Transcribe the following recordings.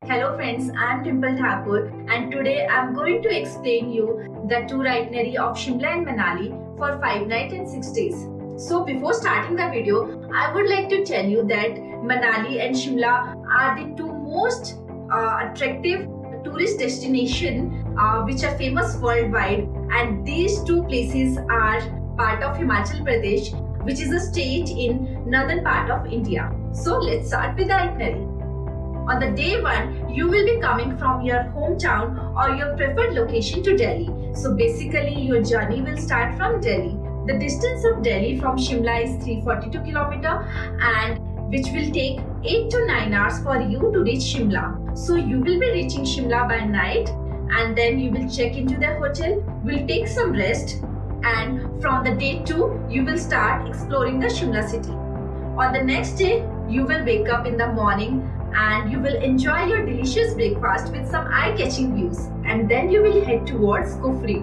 Hello friends, I am Dimple Thakur and today I am going to explain you the tour itinerary of Shimla and Manali for 5 nights and 6 days. So before starting the video, I would like to tell you that Manali and Shimla are the two most attractive tourist destinations which are famous worldwide, and these two places are part of Himachal Pradesh, which is a state in northern part of India. So let's start with the itinerary. On the day 1, you will be coming from your hometown or your preferred location to Delhi. So basically your journey will start from Delhi. The distance of Delhi from Shimla is 342 km and which will take 8 to 9 hours for you to reach Shimla. So you will be reaching Shimla by night and then you will check into the hotel, will take some rest, and from the day 2 you will start exploring the Shimla city. On the next day you will wake up in the morning and you will enjoy your delicious breakfast with some eye-catching views, and then you will head towards Kufri.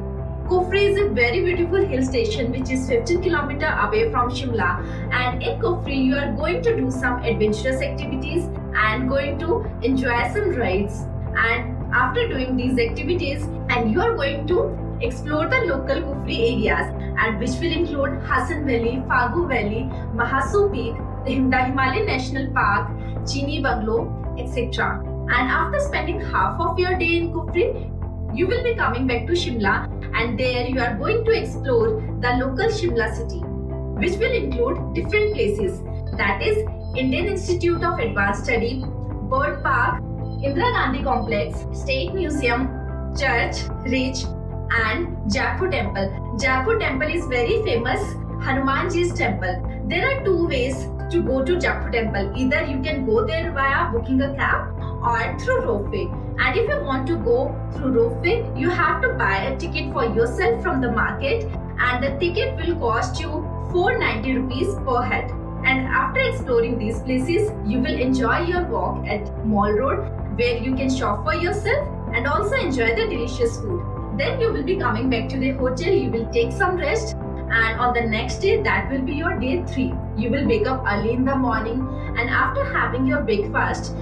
Kufri is a very beautiful hill station which is 15 km away from Shimla, and in Kufri you are going to do some adventurous activities and going to enjoy some rides. And after doing these activities, and you are going to explore the local Kufri areas, and which will include Hassan Valley, Fagu Valley, Mahasu Peak, the Himalayan National Park, Chini Bungalow, etc. And after spending half of your day in Kufri, you will be coming back to Shimla, and there you are going to explore the local Shimla city, which will include different places, that is Indian Institute of Advanced Study, Bird Park, Indira Gandhi Complex, State Museum, Church, Ridge, and Jaipur Temple. Jaipur Temple is very famous Hanumanji's temple. There are two ways to go to Jaipur Temple. Either you can go there via booking a cab or through ropeway. And if you want to go through ropeway, you have to buy a ticket for yourself from the market, and the ticket will cost you 490 rupees per head. And after exploring these places, you will enjoy your walk at Mall Road, where you can shop for yourself and also enjoy the delicious food. Then you will be coming back to the hotel, you will take some rest, and on the next day, that will be your day 3. You will wake up early in the morning, and after having your breakfast,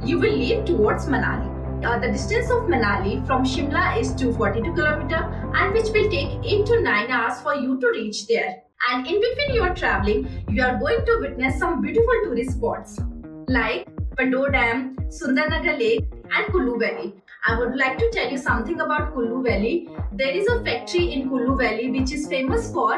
you will leave towards Manali. The distance of Manali from Shimla is 242 km and which will take 8 to 9 hours for you to reach there. And in between you are traveling, you are going to witness some beautiful tourist spots like Pandor Dam, Sundarnagar Lake, and Kullu Valley. I would like to tell you something about Kullu Valley. There is a factory in Kullu Valley which is famous for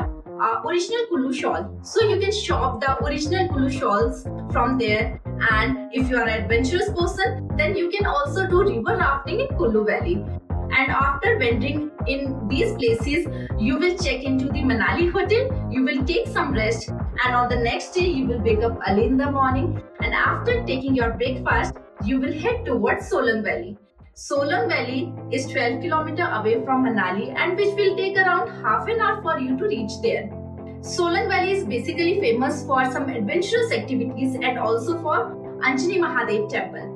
original Kullu shawl. So you can shop the original Kullu shawls from there. And if you are an adventurous person, then you can also do river rafting in Kullu Valley. And after wandering in these places, you will check into the Manali hotel, you will take some rest, and on the next day you will wake up early in the morning, and after taking your breakfast, you will head towards Solang Valley. Solang Valley is 12 km away from Manali and which will take around half an hour for you to reach there. Solang Valley is basically famous for some adventurous activities and also for Anjani Mahadev temple.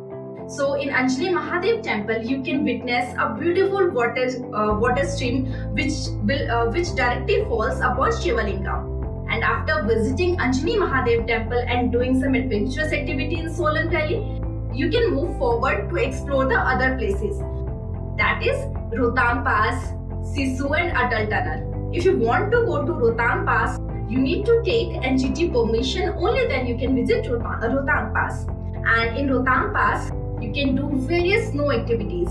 So in Anjali Mahadev temple, you can witness a beautiful water stream which directly falls upon Shivalingam. And after visiting Anjani Mahadev temple and doing some adventurous activity in Solang Valley, you can move forward to explore the other places, that is Rohtang Pass, Sisu and Atal Tunnel. If you want to go to Rohtang Pass, you need to take NGT permission, only then you can visit Rohtang Pass. And in Rohtang Pass, you can do various snow activities,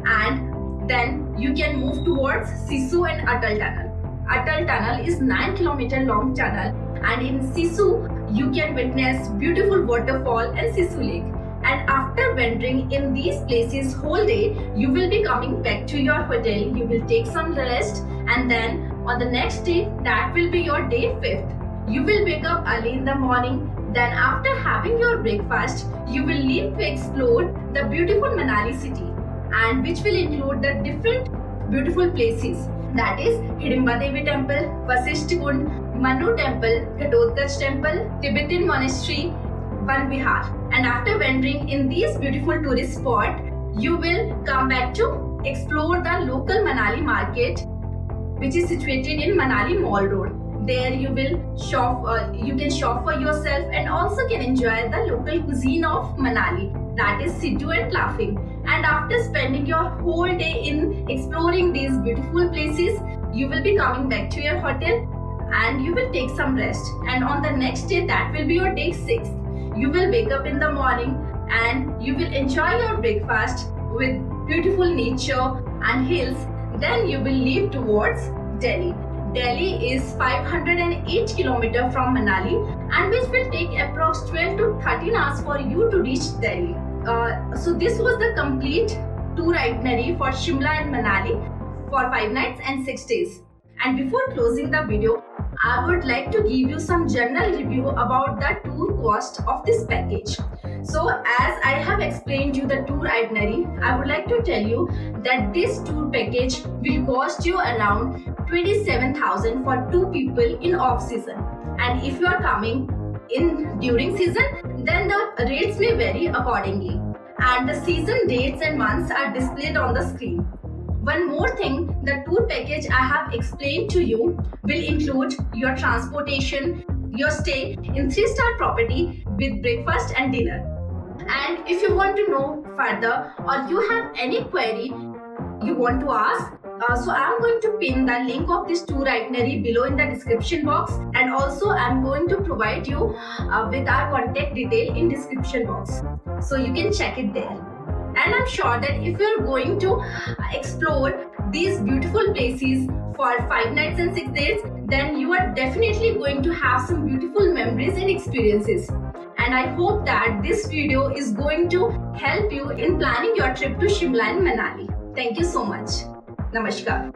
and then you can move towards Sisu and Atal Tunnel. Atal Tunnel is 9 km long tunnel, and in Sisu you can witness beautiful waterfall and Sisu Lake. And after wandering in these places whole day, you will be coming back to your hotel, you will take some rest, and then on the next day, that will be your day 5th. You will wake up early in the morning. Then after having your breakfast, you will leave to explore the beautiful Manali city, and which will include the different beautiful places, that is Hidimba Devi Temple, Vasisht Kund, Manu Temple, Ghatotkaч Temple, Tibetan Monastery, Van Vihar. And after wandering in these beautiful tourist spots, you will come back to explore the local Manali market, which is situated in Manali Mall Road. There you will shop, you can shop for yourself and also can enjoy the local cuisine of Manali, that is Sidhu and laughing. And after spending your whole day in exploring these beautiful places, you will be coming back to your hotel and you will take some rest. And on the next day, that will be your day 6. You will wake up in the morning and you will enjoy your breakfast with beautiful nature and hills. Then you will leave towards Delhi. Delhi is 508 km from Manali, and which will take approx 12 to 13 hours for you to reach Delhi. So this was the complete tour itinerary for Shimla and Manali for 5 nights and 6 days. And before closing the video, I would like to give you some general review about the tour cost of this package. So as I have explained you the tour itinerary, I would like to tell you that this tour package will cost you around 27,000 for 2 people in off season. And if you are coming in during season, then the rates may vary accordingly. And the season dates and months are displayed on the screen. One more thing, the tour package I have explained to you will include your transportation, your stay in 3-star property with breakfast and dinner. And if you want to know further or you have any query you want to ask, so I am going to pin the link of this tour itinerary below in the description box, and also I am going to provide you with our contact detail in description box, so you can check it there. And I'm sure that if you're going to explore these beautiful places for 5 nights and 6 days, then you are definitely going to have some beautiful memories and experiences. And I hope that this video is going to help you in planning your trip to Shimla and Manali. Thank you so much. Namaskar.